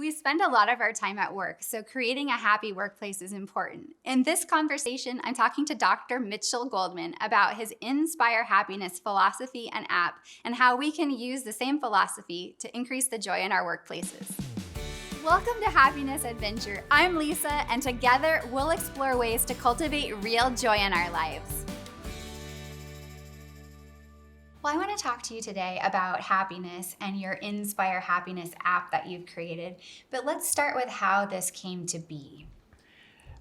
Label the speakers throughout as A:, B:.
A: We spend a lot of our time at work, so creating a happy workplace is important. In this conversation, I'm talking to Dr. Mitchel Goldman about his Inspire Happiness philosophy and app, and how we can use the same philosophy to increase the joy in our workplaces. Welcome to Happiness Adventure. I'm Lisa, and together we'll explore ways to cultivate real joy in our lives. Well, I want to talk to you today about happiness and your Inspire Happiness app that you've created. But let's start with how this came to be.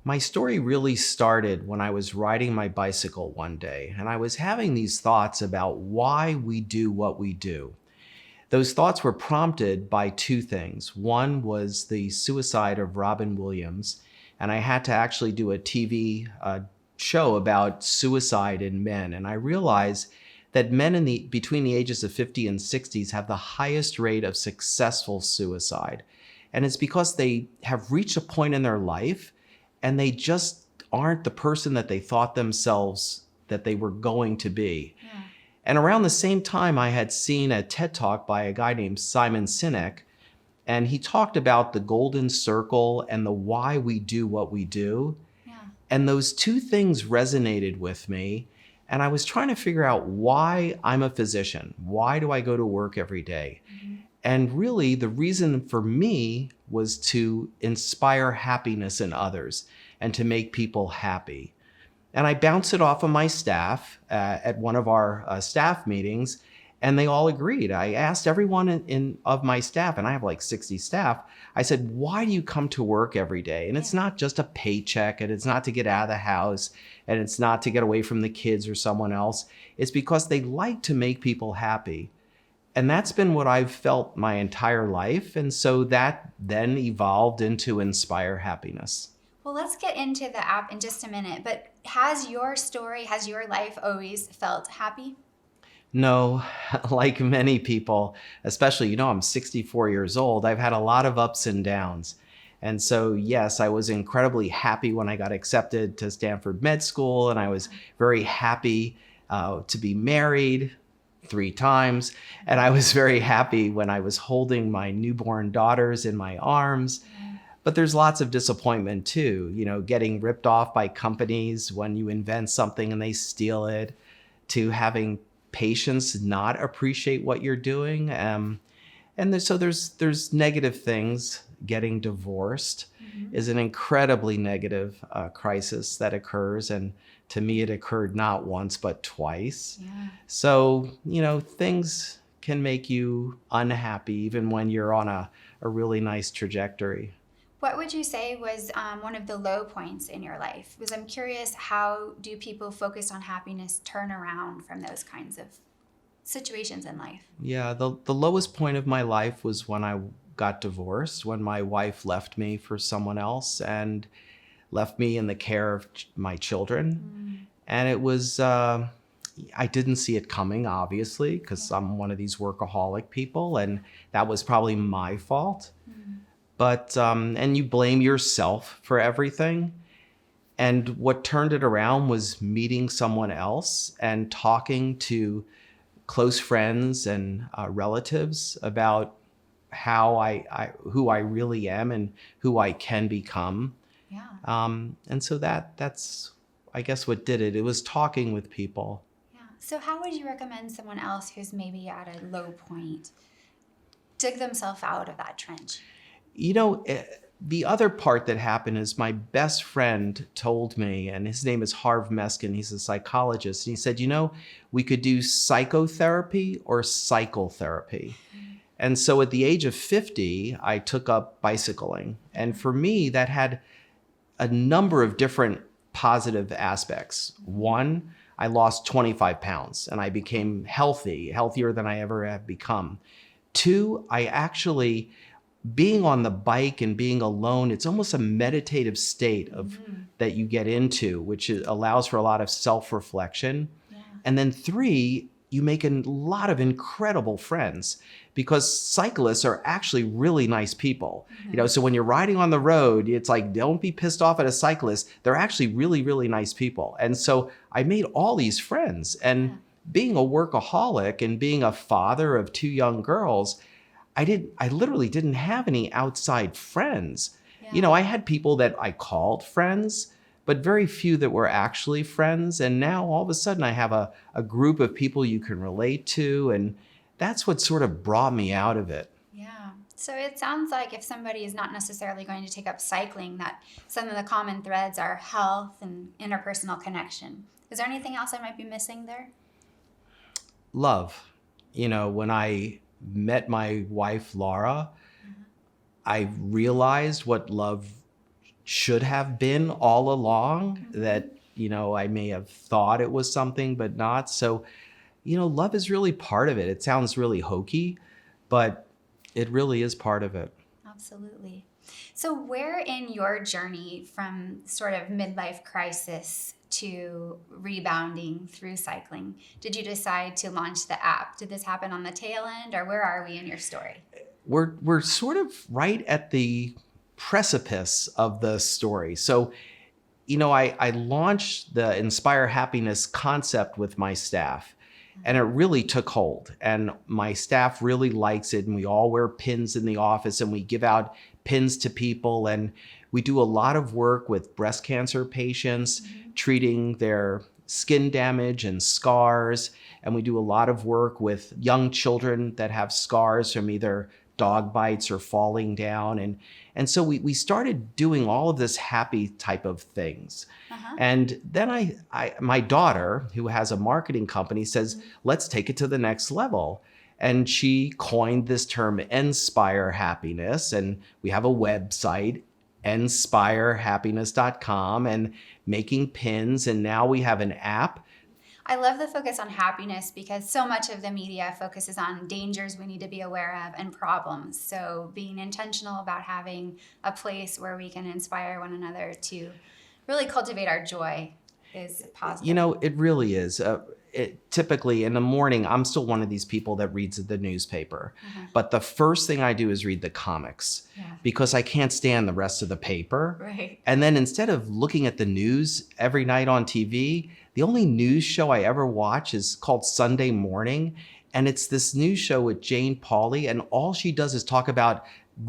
B: My story really started when I was riding my bicycle one day, and I was having these thoughts about why we do what we do. Those thoughts were prompted by two things. One was the suicide of Robin Williams, and I had to actually do a TV show about suicide in men. And I realized that men between the ages of 50 and 60s have the highest rate of successful suicide. And it's because they have reached a point in their life and they just aren't the person that they thought themselves that they were going to be. Yeah. And around the same time, I had seen a TED Talk by a guy named Simon Sinek, and he talked about the golden circle and the why we do what we do. Yeah. And those two things resonated with me. And I was trying to figure out why I'm a physician. Why do I go to work every day? Mm-hmm. And really, the reason for me was to inspire happiness in others and to make people happy. And I bounced it off of my staff at one of our staff meetings, and they all agreed. I asked everyone of my staff, and I have like 60 staff, I said, why do you come to work every day? And it's not just a paycheck, and it's not to get out of the house, and it's not to get away from the kids or someone else. It's because they like to make people happy. And that's been what I've felt my entire life. And so that then evolved into Inspire Happiness.
A: Well, let's get into the app in just a minute, but has your life always felt happy?
B: No, like many people, especially, I'm 64 years old, I've had a lot of ups and downs. And so, yes, I was incredibly happy when I got accepted to Stanford Med School, and I was very happy to be married 3 times. And I was very happy when I was holding my newborn daughters in my arms. But there's lots of disappointment too, getting ripped off by companies when you invent something and they steal it, to having patients not appreciate what you're doing. So there's negative things. Getting divorced is an incredibly negative crisis that occurs. And to me, it occurred not once, but twice. Yeah. So, things can make you unhappy even when you're on a really nice trajectory.
A: What would you say was one of the low points in your life? Because I'm curious, how do people focused on happiness turn around from those kinds of situations in life? Yeah,
B: the lowest point of my life was when I got divorced, when my wife left me for someone else and left me in the care of my children. And it was, I didn't see it coming, obviously, because I'm one of these workaholic people, and that was probably my fault. But, and you blame yourself for everything. And what turned it around was meeting someone else and talking to close friends and relatives about who I really am and who I can become. Yeah. And so that's, I guess, what did it. It was talking with people.
A: Yeah. So how would you recommend someone else who's maybe at a low point dig themselves out of that trench?
B: The other part that happened is my best friend told me, and his name is Harv Meskin, he's a psychologist, and he said, we could do psychotherapy or psychotherapy. And so at the age of 50, I took up bicycling. And for me, that had a number of different positive aspects. One, I lost 25 pounds and I became healthier than I ever have become. Two, I actually, being on the bike and being alone, it's almost a meditative state of that you get into, which allows for a lot of self-reflection. Yeah. And then 3, you make a lot of incredible friends, because cyclists are actually really nice people. So when you're riding on the road, it's like, don't be pissed off at a cyclist. They're actually really, really nice people. And so I made all these friends. And being a workaholic and being a father of 2 young girls, I literally didn't have any outside friends.
A: Yeah.
B: I had people that I called friends, but very few that were actually friends. And now all of a sudden I have a group of people you can relate to. And that's what sort of brought me out of it.
A: Yeah. So it sounds like if somebody is not necessarily going to take up cycling, that some of the common threads are health and interpersonal connection. Is there anything else I might be missing there?
B: Love. When I met my wife, Laura, I realized what love should have been all along, that, I may have thought it was something, but not. So, love is really part of it. It sounds really hokey, but it really is part of it.
A: Absolutely. So where in your journey from sort of midlife crisis to rebounding through cycling did you decide to launch the app? Did this happen on the tail end, or where are we in your story?
B: We're sort of right at the precipice of the story. So, I launched the Inspire Happiness concept with my staff, and it really took hold. And my staff really likes it. And we all wear pins in the office, and we give out pins to people. And we do a lot of work with breast cancer patients, treating their skin damage and scars. And we do a lot of work with young children that have scars from either dog bites or falling down. And so we started doing all of this happy type of things. And then my daughter, who has a marketing company, says, let's take it to the next level. And she coined this term, Inspire Happiness. And we have a website, inspirehappiness.com, and making pins. And now we have an app.
A: I love the focus on happiness because so much of the media focuses on dangers we need to be aware of and problems. So being intentional about having a place where we can inspire one another to really cultivate our joy is positive.
B: It really is. Typically in the morning, I'm still one of these people that reads the newspaper. But the first thing I do is read the comics because I can't stand the rest of the paper.
A: Right.
B: And then instead of looking at the news every night on TV, the only news show I ever watch is called Sunday Morning. And it's this news show with Jane Pauley. And all she does is talk about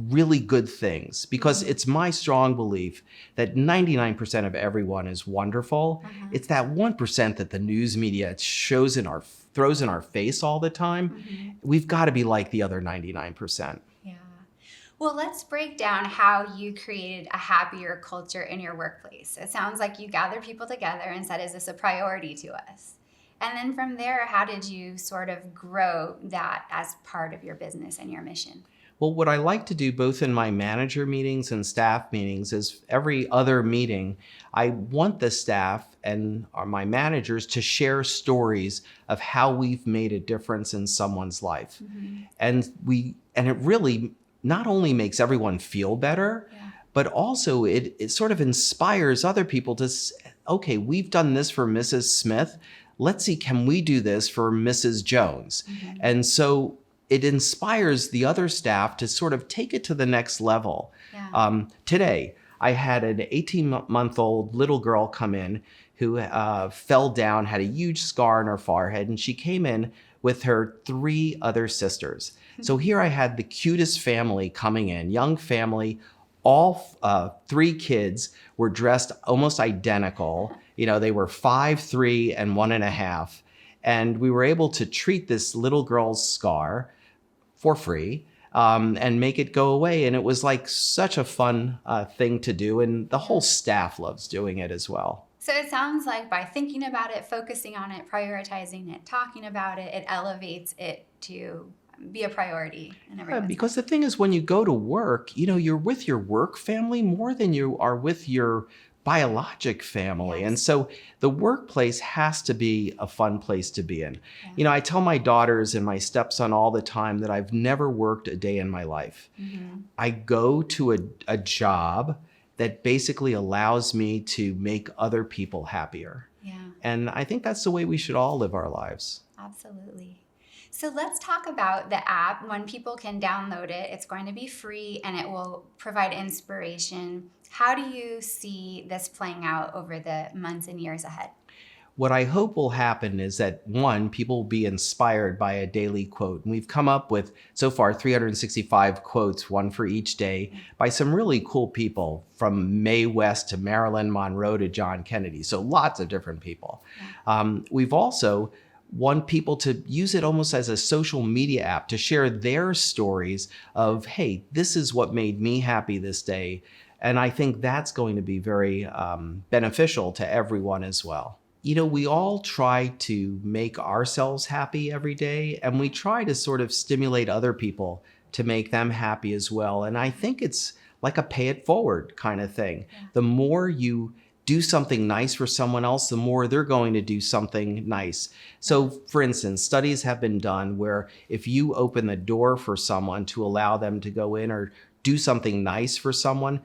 B: really good things, because it's my strong belief that 99% of everyone is wonderful. It's that 1% that the news media throws in our face all the time. We've got to be like the other 99%.
A: Yeah. Well, let's break down how you created a happier culture in your workplace. It sounds like you gathered people together and said, is this a priority to us? And then from there, how did you sort of grow that as part of your business and your mission?
B: Well, what I like to do both in my manager meetings and staff meetings is every other meeting, I want the staff and my managers to share stories of how we've made a difference in someone's life. And it really not only makes everyone feel better, but also it sort of inspires other people to, okay, we've done this for Mrs. Smith. Let's see, can we do this for Mrs. Jones? And so it inspires the other staff to sort of take it to the next level. Today, I had an 18-month-old little girl come in who fell down, had a huge scar on her forehead, and she came in with her 3 other sisters. So here I had the cutest family coming in, young family. All 3 kids were dressed almost identical. They were 5, 3, and 1.5. And we were able to treat this little girl's scar for free and make it go away. And it was like such a fun thing to do. And the whole staff loves doing it as well.
A: So it sounds like by thinking about it, focusing on it, prioritizing it, talking about it, it elevates it to be a priority in everyone's life.
B: Because the thing is, when you go to work, you're with your work family more than you are with your biologic family. And so the workplace has to be a fun place to be in. I tell my daughters and my stepson all the time that I've never worked a day in my life. I go to a job that basically allows me to make other people happier. And I think that's the way we should all live our lives.
A: Absolutely. So let's talk about the app. When people can download it, it's going to be free and it will provide inspiration. How do you see this playing out over the months and years ahead?
B: What I hope will happen is that, one, people will be inspired by a daily quote. And we've come up with, so far, 365 quotes, one for each day, by some really cool people, from Mae West to Marilyn Monroe to John Kennedy. So lots of different people. We've also want people to use it almost as a social media app to share their stories of, hey, this is what made me happy this day. And I think that's going to be very beneficial to everyone as well. You know, we all try to make ourselves happy every day, and we try to sort of stimulate other people to make them happy as well. And I think it's like a pay it forward kind of thing. Yeah. The more you do something nice for someone else, the more they're going to do something nice. So for instance, studies have been done where if you open the door for someone to allow them to go in or do something nice for someone,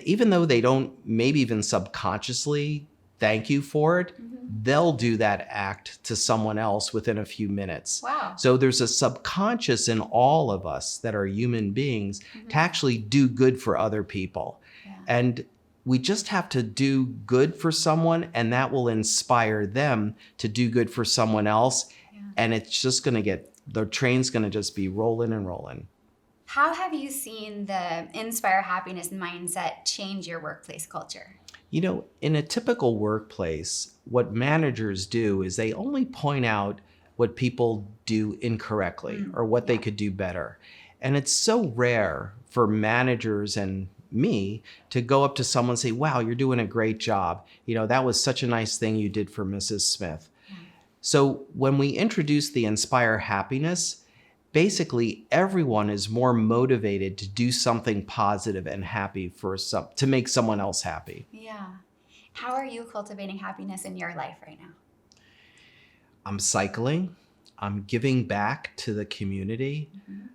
B: even though they don't maybe even subconsciously thank you for it, they'll do that act to someone else within a few minutes.
A: Wow.
B: So there's a subconscious in all of us that are human beings to actually do good for other people. Yeah. And we just have to do good for someone, and that will inspire them to do good for someone else. Yeah. And it's just going to the train's going to just be rolling and rolling.
A: How have you seen the Inspire Happiness mindset change your workplace culture?
B: You know, in a typical workplace, what managers do is they only point out what people do incorrectly or what they could do better. And it's so rare for managers and me to go up to someone and say, wow, you're doing a great job. You know, that was such a nice thing you did for Mrs. Smith. So when we introduce the Inspire Happiness, basically everyone is more motivated to do something positive and happy to make someone else happy.
A: Yeah. How are you cultivating happiness in your life right now?
B: I'm cycling. I'm giving back to the community.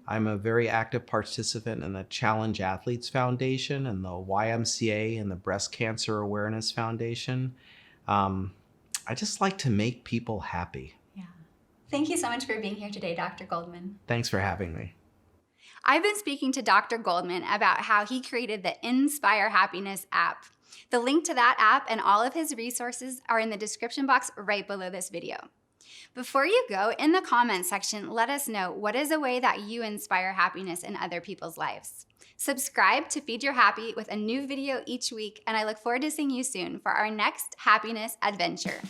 B: I'm a very active participant in the Challenge Athletes Foundation and the YMCA and the Breast Cancer Awareness Foundation. I just like to make people happy.
A: Yeah. Thank you so much for being here today, Dr. Goldman.
B: Thanks for having me.
A: I've been speaking to Dr. Goldman about how he created the Inspire Happiness app. The link to that app and all of his resources are in the description box right below this video. Before you go, in the comments section, let us know what is a way that you inspire happiness in other people's lives. Subscribe to Feed Your Happy with a new video each week, and I look forward to seeing you soon for our next happiness adventure.